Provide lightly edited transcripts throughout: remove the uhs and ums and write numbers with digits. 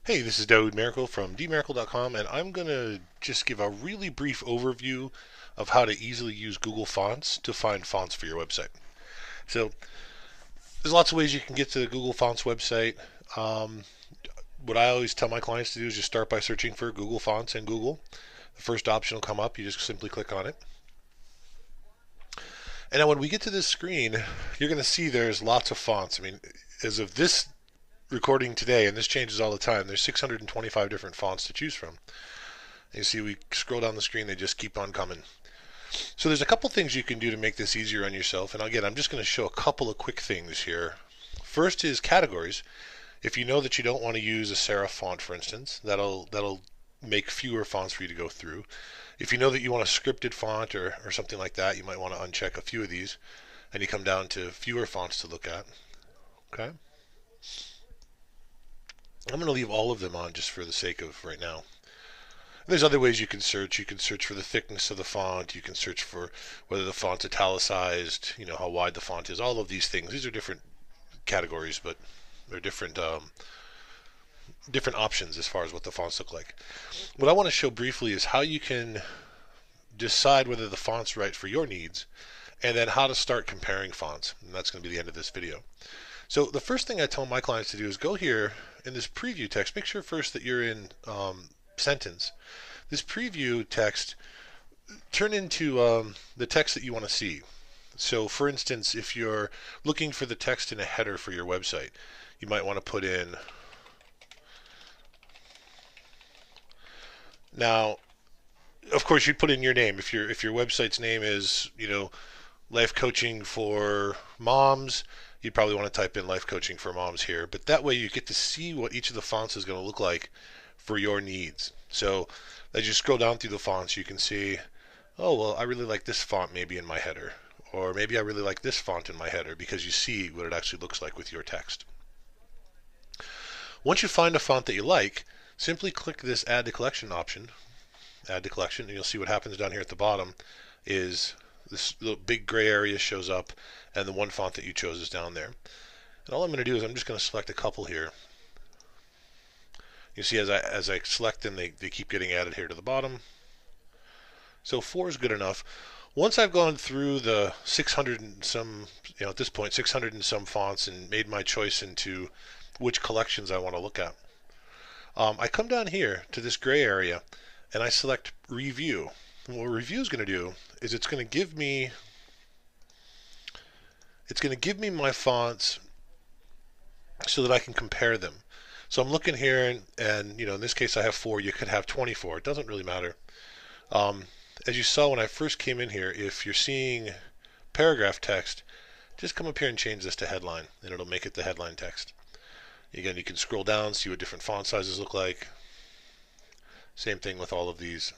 Hey, this is Dawud Miracle from dmiracle.com, and I'm going to just give a really brief overview of how to easily use Google Fonts to find fonts for your website. So, there's lots of ways you can get to the Google Fonts website. Um, what I always tell my clients to do is just start by searching for Google Fonts in Google. The first option will come up, you just simply click on it. And now when we get to this screen, you're going to see there's lots of fonts. I mean, as of this recording today, and this changes all the time, there's 625 different fonts to choose from. You see, we scroll down the screen, they just keep on coming. So there's a couple things you can do to make this easier on yourself. And again, I'm just going to show a couple of quick things here. First is categories. If you know that you don't want to use a serif font, for instance, that'll make fewer fonts for you to go through. If you know that you want a scripted font or something like that, you might want to uncheck a few of these, and you come down to fewer fonts to look at. Okay. I'm going to leave all of them on just for the sake of right now. There's other ways you can search. You can search for the thickness of the font. You can search for whether the font's italicized, how wide the font is. All of these things. These are different categories, but they're different different options as far as what the fonts look like. What I want to show briefly is how you can decide whether the font's right for your needs, and then how to start comparing fonts. And that's going to be the end of this video. So the first thing I tell my clients to do is go here in this preview text. Make sure first that you're in sentence. This preview text turn into the text that you want to see. So for instance, if you're looking for the text in a header for your website, you might want to put in. Now, of course, you'd put in your name. If your website's name is, life coaching for moms, you'd probably want to type in life coaching for moms here. But that way you get to see what each of the fonts is going to look like for your needs. So as you scroll down through the fonts, you can see, oh, well, I really like this font maybe in my header. Or maybe I really like this font in my header, because you see what it actually looks like with your text. Once you find a font that you like, simply click this Add to Collection option. Add to Collection, and you'll see what happens down here at the bottom is this little big gray area shows up, and the one font that you chose is down there. And all I'm going to do is I'm just going to select a couple here. You see, as I select them, they keep getting added here to the bottom. So 4 is good enough. Once I've gone through the 600 and some, at this point, 600 and some fonts and made my choice into which collections I want to look at, I come down here to this gray area and I select Review. And what Review is going to do is it's going to give me my fonts so that I can compare them. So I'm looking here, and in this case I have 4. You could have 24. It doesn't really matter. As you saw when I first came in here, if you're seeing paragraph text, just come up here and change this to headline, and it'll make it the headline text. Again, you can scroll down, see what different font sizes look like. Same thing with all of these.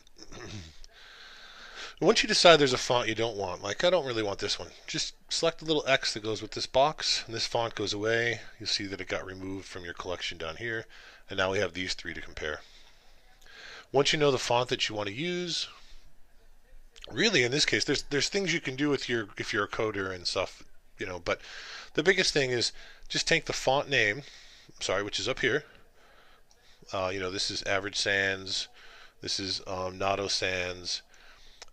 Once you decide there's a font you don't want, like I don't really want this one, just select the little X that goes with this box, and this font goes away. You'll see that it got removed from your collection down here, and now we have these 3 to compare. Once you know the font that you want to use, really in this case, there's things you can do with if you're a coder and stuff, but the biggest thing is just take the font name, which is up here. This is Average Sans, this is Nado Sans,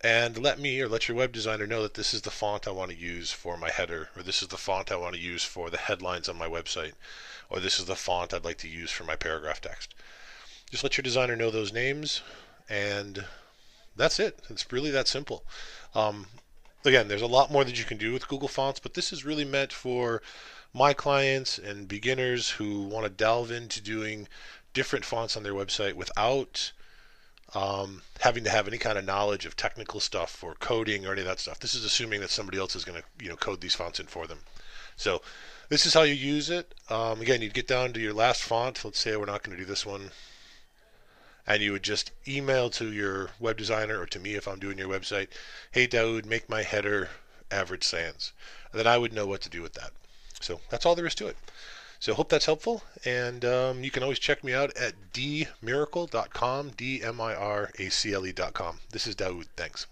and let your web designer know that this is the font I want to use for my header, or this is the font I want to use for the headlines on my website, or this is the font I'd like to use for my paragraph text. Just let your designer know those names, and that's it. It's really that simple. Again, there's a lot more that you can do with Google Fonts, but this is really meant for my clients and beginners who want to delve into doing different fonts on their website without having to have any kind of knowledge of technical stuff or coding or any of that stuff. This is assuming that somebody else is going to code these fonts in for them. So this is how you use it. Again, you'd get down to your last font. Let's say we're not going to do this one. And you would just email to your web designer, or to me if I'm doing your website, hey Dawud, make my header Average Sans. And then I would know what to do with that. So that's all there is to it. So hope that's helpful, and you can always check me out at dmiracle.com, dmiracle.com. This is Dawud. Thanks.